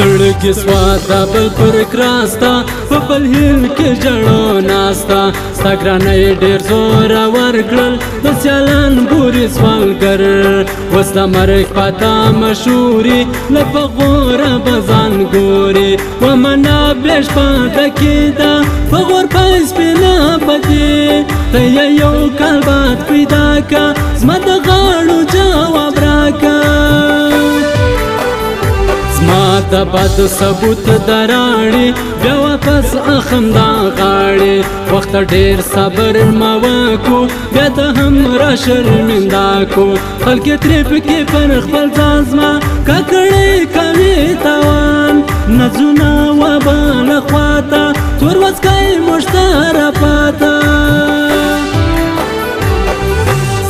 زړګي سواده بل پر کراستا په بل هیل کې جړو ناستا ستا ګرانۍ ډېر زوره ورکړل د سیالان بورې سوالګر اوس د مرګ پته مشهوري له په غوره به ځان ګورې ومنه بیا شپه ډکېده په غور په سپینه بدې ته یې یو کال بعد پیدا که زما د غاړو جواب راکه زما د بد ثبوت دراړې بیا واپس اخم دا غاړې وخت ډېر صبر ما وکړو بیا د هم را شرمنده کو خلک ترې پکې پر خپل ځان زما ککړې کوي تاوان نځونه وبله خواته تور وڅکی مشتره پاته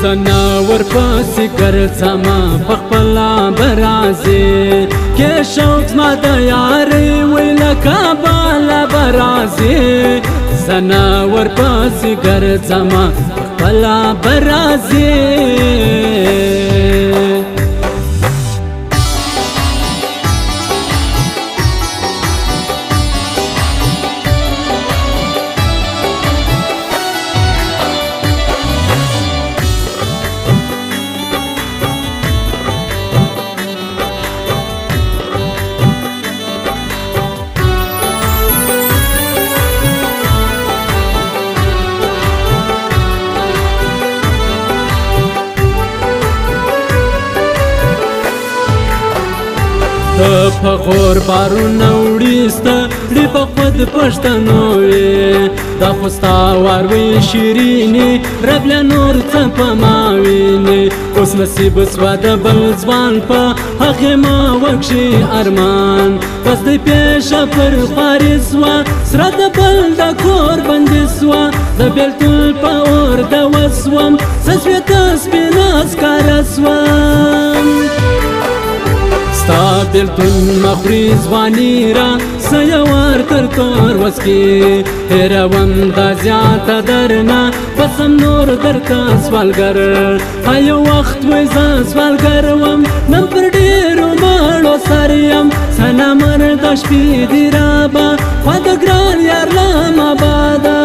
زنا ورپسې ګرځمه په خپله به راځې کې شوق زما د یارې وی له کابله به راځې زنا ورپسې ګرځمه په خپله به راځې په غور بارونه وړيسته ډې په خود پښتنو وې دا خو ستا وار وې شیرینې رب له نور څه په ما وینې اوس نصیب سوه د بل ځوان په هغې ما وکشي ارمان بس دی پیشه پر خوارې سوه سره د بل د کور بندې سوه د بېلتون په اور د وسوم څه سوېته سپینه سکاره سوم ستا بېلتون مخوري ځواني را څه یو وار تر تور وڅکي هېروم دا زیاته درنه بسم نور درته سوالګر یو وخت وې زه سوالګر وم نن پر ډېرو مړو سر یم سلامر د شپې دي رابه خوا د ګران یار له ماباده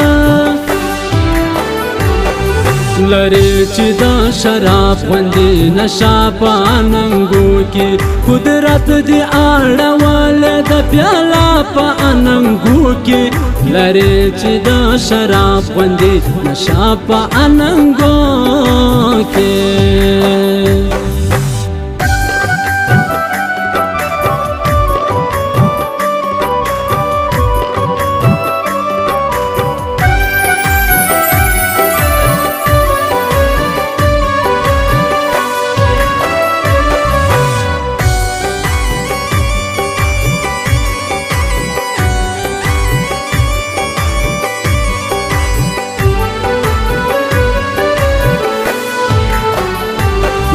لري چې دا شراب خوندې نشه په اننګو کې قدرت دې اړوله د پیاله په اننګو کې لري چې دا شراب خوندې نشه په اننګو کې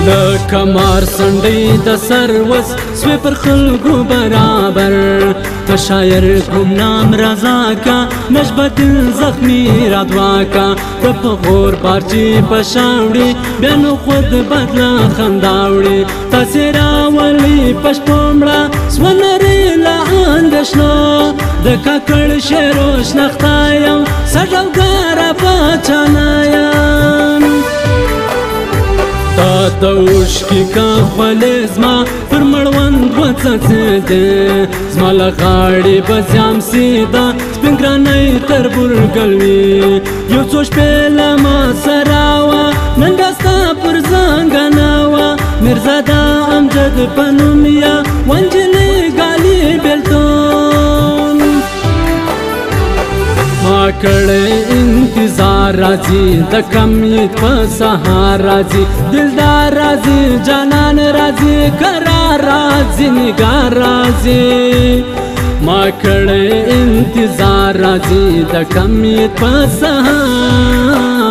لکه مار سنډۍ د سر وس سوی پر خلکو برابر ته شاعر کوم نام رضا کا نشبه دل زخمی را دوا کا د په غور پارچې په شاوړې بیا نو خود بدله خنداوړې تاسې راولي په شپو مړه سوه نرۍ له اندېښنو د ککړ شعرو شنخته یم سږوګره پاچانه یم تا د اوښکې که خولې زما پر مړوند وڅڅېدې زما له غاړې به زیام سیده سپین ګرانۍ تربورګل وي یو څو شپې له ما سره وه نن بیا ستا پر زنګنه وه میرزاده امجد په نوم یه ونجلۍ ګالي بېلتون ما کړی انتظار راځي د کمیت په سهار راځي دلدار راځي جانان راځي قرار راځي نگار راځي ما کړی انتظار راځي د کمیت په سهار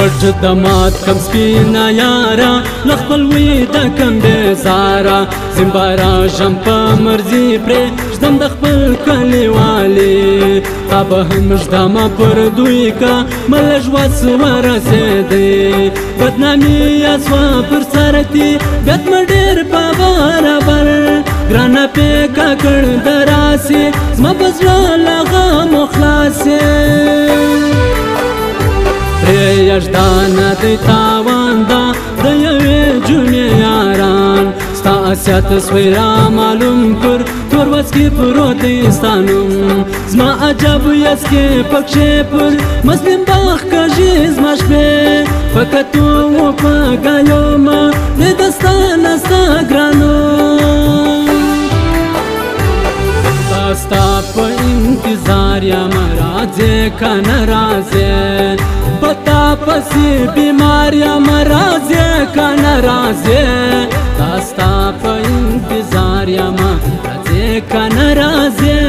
پټ د مات کم سپینا یارا لخپل وی د کم بیزارا زمبارا ژم په مرزي پرې ژدم د خپل کلیوالي تا به هم ژدمه پر دوی کا ملژ وس ورسېدی بدنامي یا سوه پر سر تي بیت مې ډېر په برابر ګرانه پیکه کړ د راسې زما په زړه له غمو خلاصې یژدانه دی تاوان دا د یوې جمعې یاران ستا اسیات سوی را معلوم کړ تور وسکې پروت دی ستا نوم زما عجب یسکې پکښې پر مسلم باغ کږي زما شپې په کتو و په ګایومه د دستانه ستا ګرانو ستا په انتظار یم راځې که نه راځې پتا پسی بیمار یم راځې که نه راځې دا ستا په انتظار یم راځې که نه راځې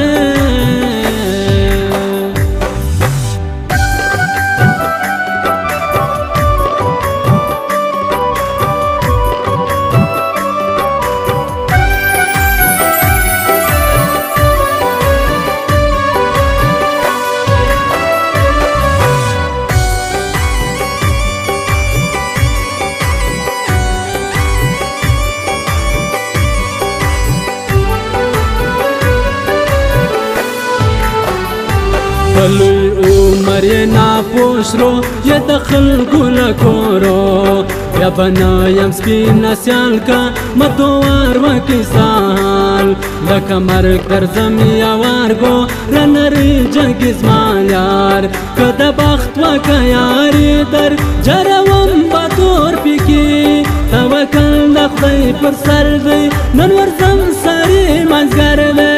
بلوی عمر یې ناپوش رو یې د خلکو له کورو بیا به نه یم سپینه سیال که متوار وکړي سهال لکه مرګ درځم یا وارګو رانري جګي زما یار که د بخت وکه یاري در جروم به تور پیکي توکل د خدای پر سر دی نن ورځم سري مازګر دی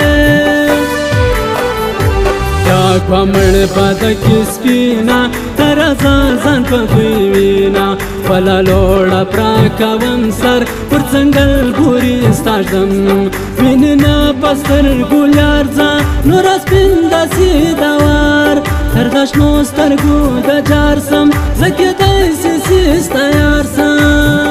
یا مړ پاته کې سپینا تر ځان په دوی وینا خپله لوړه پراکوم سر پر څنګل ګوري ستا ژدم وینې نه په سترګو لارځه نور سپین داسې دوار تر د شنو سترګو د جار سم زه کېدای سي ستا یار سم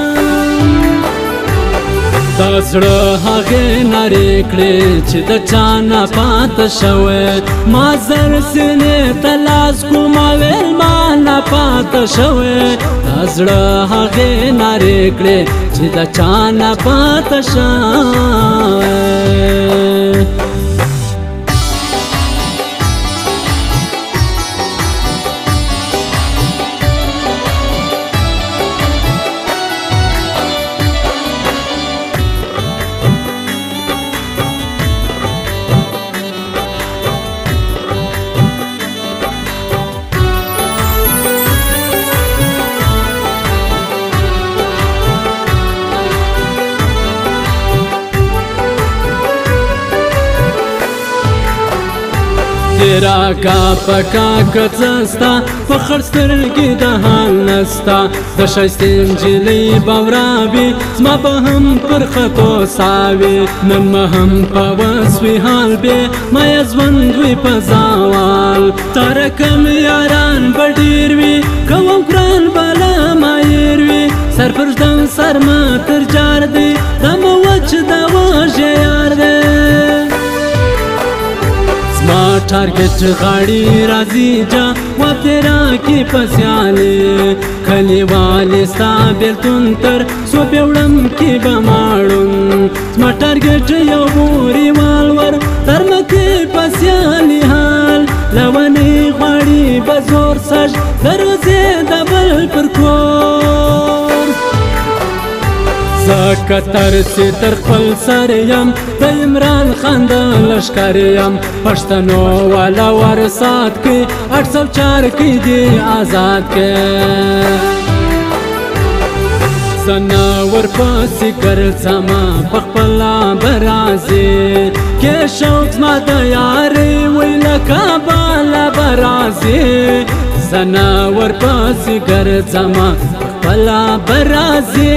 دا زړه هغې نارې کړې چې د چا نه پاته شوی ما زر سینې ته لاس کومه ویل ما نه پاته شوی دا زړه هغې نارې کړې چې د چا نه پاته شوی تیرا کا پکا کڅستا په خړ سترګې د حال نستا د ښایستې نجلۍ باورابي زما به هم پر خطو ساوي نن مه هم په وس وي حال بې ما یې ژوند وي په زوال تاره کم یاران به ډېر وي کوم ګران به له مایر وي سر پر ژدم سر مه تر جار دی دا مه وچ د وږې یار دی زما ټارګټ غاړي راځي جا و تیرا کې پسیالې کلیوالې ستا بېلتون تر څو پیوړم کې به ماړون زما ټارګټ یو بوري والور تر مکې پسیالې حال لونې غواړي به زور سج د روزې د بل پر کور زه کتر چې تر خپل سر یم د عمران خان د لښکر یم پښتنو والا ورسات کې 804 کې دې آزاد کې زه نه ورپسې ګرځمه په خپله به راځې کې شوق زما د یارې وی له کابله به راځې زه نه ورپسې ګرځمه په خپله به راځې